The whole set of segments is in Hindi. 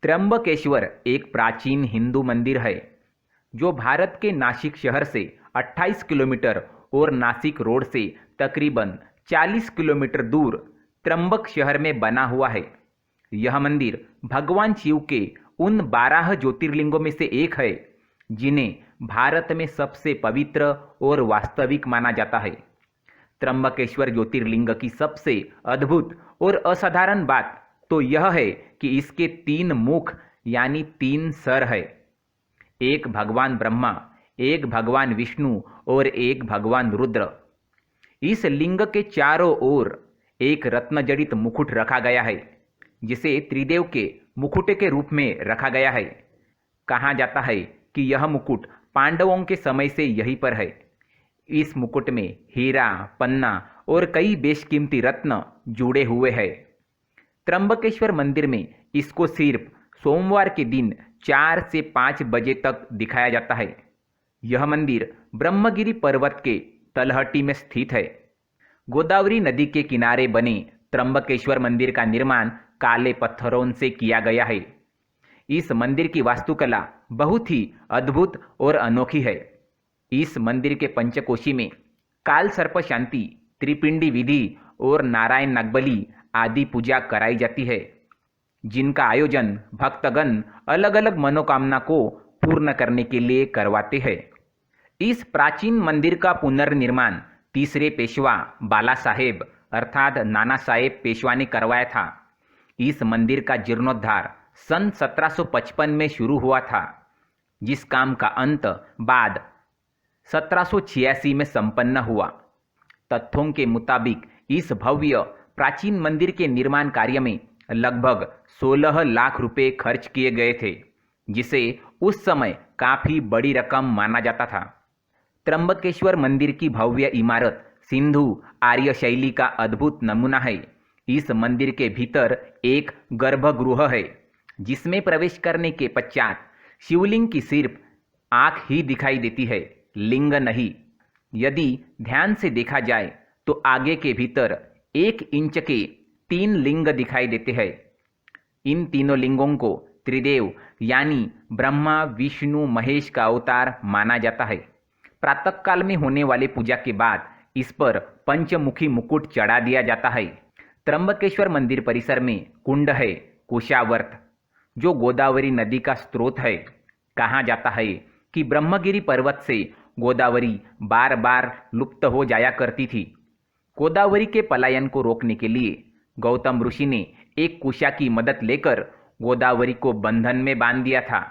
त्र्यंबकेश्वर एक प्राचीन हिंदू मंदिर है जो भारत के नासिक शहर से 28 किलोमीटर और नासिक रोड से तकरीबन 40 किलोमीटर दूर त्र्यंबक शहर में बना हुआ है। यह मंदिर भगवान शिव के उन 12 ज्योतिर्लिंगों में से एक है जिन्हें भारत में सबसे पवित्र और वास्तविक माना जाता है। त्र्यंबकेश्वर ज्योतिर्लिंग की सबसे अद्भुत और असाधारण बात तो यह है कि इसके 3 मुख यानी 3 सर है। एक भगवान ब्रह्मा, एक भगवान विष्णु और एक भगवान रुद्र। इस लिंग के चारों ओर एक रत्नजड़ित मुकुट रखा गया है जिसे त्रिदेव के मुकुट के रूप में रखा गया है। कहा जाता है कि यह मुकुट पांडवों के समय से यहीं पर है। इस मुकुट में हीरा, पन्ना और कई बेशकीमती रत्न जुड़े हुए हैं। त्र्यंबकेश्वर मंदिर में इसको सिर्फ सोमवार के दिन 4 से 5 बजे तक दिखाया जाता है। यह मंदिर ब्रह्मगिरी पर्वत के तलहटी में स्थित है। गोदावरी नदी के किनारे बने त्र्यंबकेश्वर मंदिर का निर्माण काले पत्थरों से किया गया है। इस मंदिर की वास्तुकला बहुत ही अद्भुत और अनोखी है। इस मंदिर के पंचकोशी में काल सर्प शांति, त्रिपिंडी विधि और नारायण नागबली आदि पूजा कराई जाती है, जिनका आयोजन भक्तगण अलग अलग मनोकामना को पूर्ण करने के लिए करवाते हैं। इस प्राचीन मंदिर का पुनर्निर्माण तीसरे पेशवा बाला साहेब अर्थात नाना साहेब पेशवा ने करवाया था। इस मंदिर का जीर्णोद्धार सन 1755 में शुरू हुआ था, जिस काम का अंत बाद 1786 में संपन्न हुआ। तथ्यों के मुताबिक इस भव्य प्राचीन मंदिर के निर्माण कार्य में लगभग 16 लाख रुपए खर्च किए गए थे, जिसे उस समय काफी बड़ी रकम माना जाता था। त्र्यंबकेश्वर मंदिर की भव्य इमारत सिंधु आर्य शैली का अद्भुत नमूना है। इस मंदिर के भीतर एक गर्भगृह है, जिसमें प्रवेश करने के पश्चात शिवलिंग की सिर्फ आंख ही दिखाई देती है, लिंग नहीं। यदि ध्यान से देखा जाए तो आगे के भीतर 1 इंच के 3 लिंग दिखाई देते हैं। इन तीनों लिंगों को त्रिदेव यानी ब्रह्मा, विष्णु, महेश का अवतार माना जाता है। प्रातःकाल में होने वाले पूजा के बाद इस पर पंचमुखी मुकुट चढ़ा दिया जाता है। त्र्यंबकेश्वर मंदिर परिसर में कुंड है कुशावर्त, जो गोदावरी नदी का स्रोत है। कहा जाता है कि ब्रह्मगिरी पर्वत से गोदावरी बार बार लुप्त हो जाया करती थी। गोदावरी के पलायन को रोकने के लिए गौतम ऋषि ने एक कुशा की मदद लेकर गोदावरी को बंधन में बांध दिया था।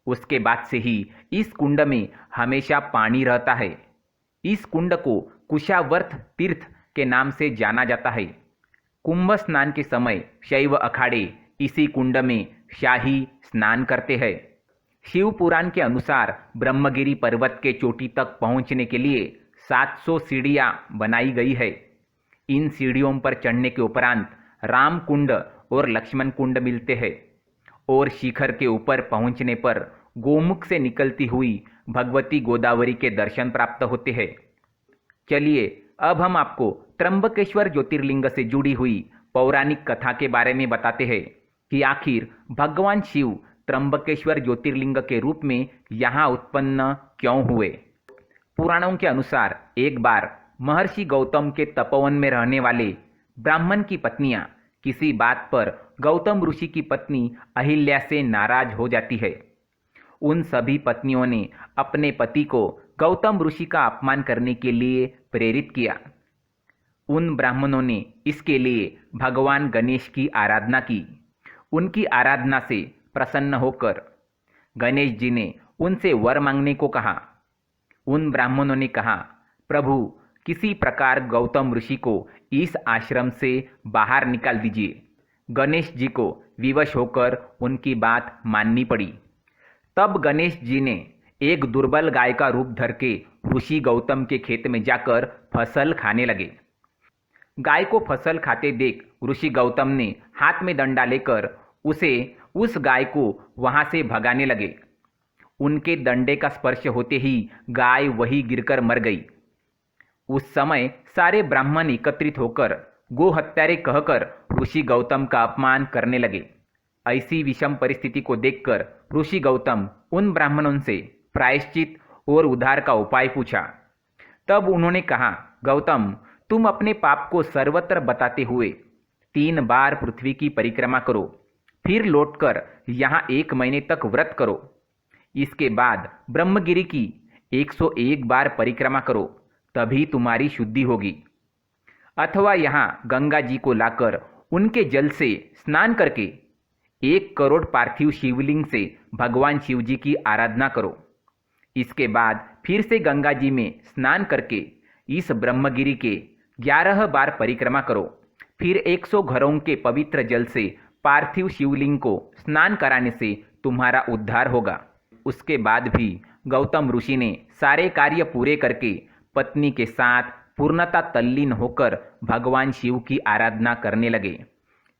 उसके बाद से ही इस कुंड में हमेशा पानी रहता है। इस कुंड को कुशावर्त तीर्थ के नाम से जाना जाता है। कुंभ स्नान के समय शैव अखाड़े इसी कुंड में शाही स्नान करते हैं। शिव पुराण के अनुसार ब्रह्मगिरी पर्वत के चोटी तक पहुंचने के लिए 700 सीढ़ियां बनाई गई है। इन सीढ़ियों पर चढ़ने के उपरांत राम कुंड और लक्ष्मण कुंड मिलते हैं और शिखर के ऊपर पहुंचने पर गोमुख से निकलती हुई भगवती गोदावरी के दर्शन प्राप्त होते हैं। चलिए अब हम आपको त्र्यंबकेश्वर ज्योतिर्लिंग से जुड़ी हुई पौराणिक कथा के बारे में बताते हैं कि आखिर भगवान शिव त्र्यंबकेश्वर ज्योतिर्लिंग के रूप में यहाँ उत्पन्न क्यों हुए। पुराणों के अनुसार एक बार महर्षि गौतम के तपोवन में रहने वाले ब्राह्मण की पत्नियां किसी बात पर गौतम ऋषि की पत्नी अहिल्या से नाराज हो जाती है। उन सभी पत्नियों ने अपने पति को गौतम ऋषि का अपमान करने के लिए प्रेरित किया। उन ब्राह्मणों ने इसके लिए भगवान गणेश की आराधना की। उनकी आराधना से प्रसन्न होकर गणेश जी ने उनसे वर मांगने को कहा। उन ब्राह्मणों ने कहा, प्रभु किसी प्रकार गौतम ऋषि को इस आश्रम से बाहर निकाल दीजिए। गणेश जी को विवश होकर उनकी बात माननी पड़ी। तब गणेश जी ने एक दुर्बल गाय का रूप धर के ऋषि गौतम के खेत में जाकर फसल खाने लगे। गाय को फसल खाते देख ऋषि गौतम ने हाथ में डंडा लेकर उस गाय को वहां से भगाने लगे। उनके डंडे का स्पर्श होते ही गाय वहीं गिरकर मर गई। उस समय सारे ब्राह्मण एकत्रित होकर गो हत्यारे कहकर ऋषि गौतम का अपमान करने लगे। ऐसी विषम परिस्थिति को देखकर ऋषि गौतम उन ब्राह्मणों से प्रायश्चित और उद्धार का उपाय पूछा। तब उन्होंने कहा, गौतम, तुम अपने पाप को सर्वत्र बताते हुए 3 बार पृथ्वी की परिक्रमा करो, फिर लौटकर यहाँ 1 महीने तक व्रत करो। इसके बाद ब्रह्मगिरि की 101 बार परिक्रमा करो, तभी तुम्हारी शुद्धि होगी। अथवा यहाँ गंगा जी को लाकर उनके जल से स्नान करके 1 करोड़ पार्थिव शिवलिंग से भगवान शिव जी की आराधना करो। इसके बाद फिर से गंगा जी में स्नान करके इस ब्रह्मगिरि के 11 बार परिक्रमा करो। फिर 100 घरों के पवित्र जल से पार्थिव शिवलिंग को स्नान कराने से तुम्हारा उद्धार होगा। उसके बाद भी गौतम ऋषि ने सारे कार्य पूरे करके पत्नी के साथ पूर्णता तल्लीन होकर भगवान शिव की आराधना करने लगे।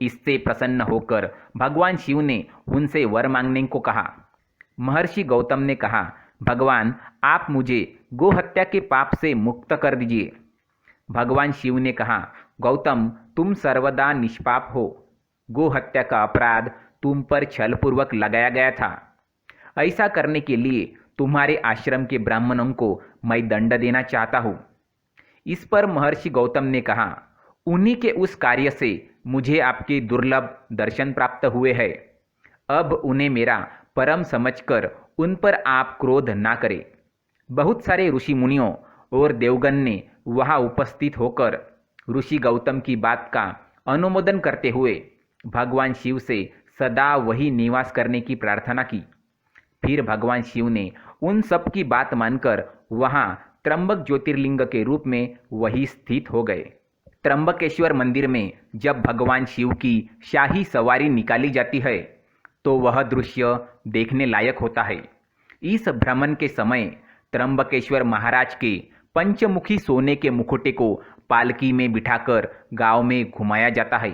इससे प्रसन्न होकर भगवान शिव ने उनसे वर मांगने को कहा। महर्षि गौतम ने कहा, भगवान, आप मुझे गो हत्या के पाप से मुक्त कर दीजिए। भगवान शिव ने कहा, गौतम, तुम सर्वदा निष्पाप हो। गो हत्या का अपराध तुम पर छलपूर्वक लगाया गया था। ऐसा करने के लिए तुम्हारे आश्रम के ब्राह्मणों को मैं दंड देना चाहता हूँ। इस पर महर्षि गौतम ने कहा, उन्हीं के उस कार्य से मुझे आपके दुर्लभ दर्शन प्राप्त हुए हैं। अब उन्हें मेरा परम समझकर उन पर आप क्रोध ना करें। बहुत सारे ऋषि मुनियों और देवगण ने वहां उपस्थित होकर ऋषि गौतम की बात का अनुमोदन करते हुए भगवान शिव से सदा वही निवास करने की प्रार्थना की। फिर भगवान शिव ने उन सब की बात मानकर वहां त्र्यंबक ज्योतिर्लिंग के रूप में वही स्थित हो गए। त्र्यंबकेश्वर मंदिर में जब भगवान शिव की शाही सवारी निकाली जाती है तो वह दृश्य देखने लायक होता है। इस भ्रमण के समय त्र्यंबकेश्वर महाराज के पंचमुखी सोने के मुकुटे को पालकी में बिठाकर गांव में घुमाया जाता है।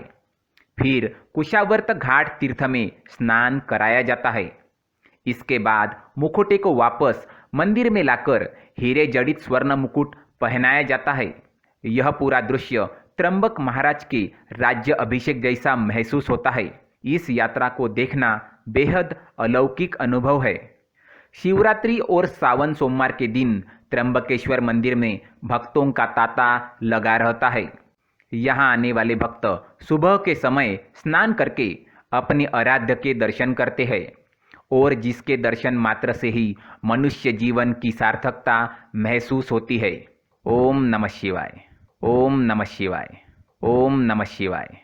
फिर कुशावर्त घाट तीर्थ में स्नान कराया जाता है। इसके बाद मुकुटे को वापस मंदिर में लाकर हीरे जड़ित स्वर्ण मुकुट पहनाया जाता है। यह पूरा दृश्य त्र्यंबक महाराज के राज्य अभिषेक जैसा महसूस होता है। इस यात्रा को देखना बेहद अलौकिक अनुभव है। शिवरात्रि और सावन सोमवार के दिन त्र्यंबकेश्वर मंदिर में भक्तों का तांता लगा रहता है। यहाँ आने वाले भक्त सुबह के समय स्नान करके अपने आराध्य के दर्शन करते हैं और जिसके दर्शन मात्र से ही मनुष्य जीवन की सार्थकता महसूस होती है। ओम नमः शिवाय। ओम नमः शिवाय। ओम नमः शिवाय।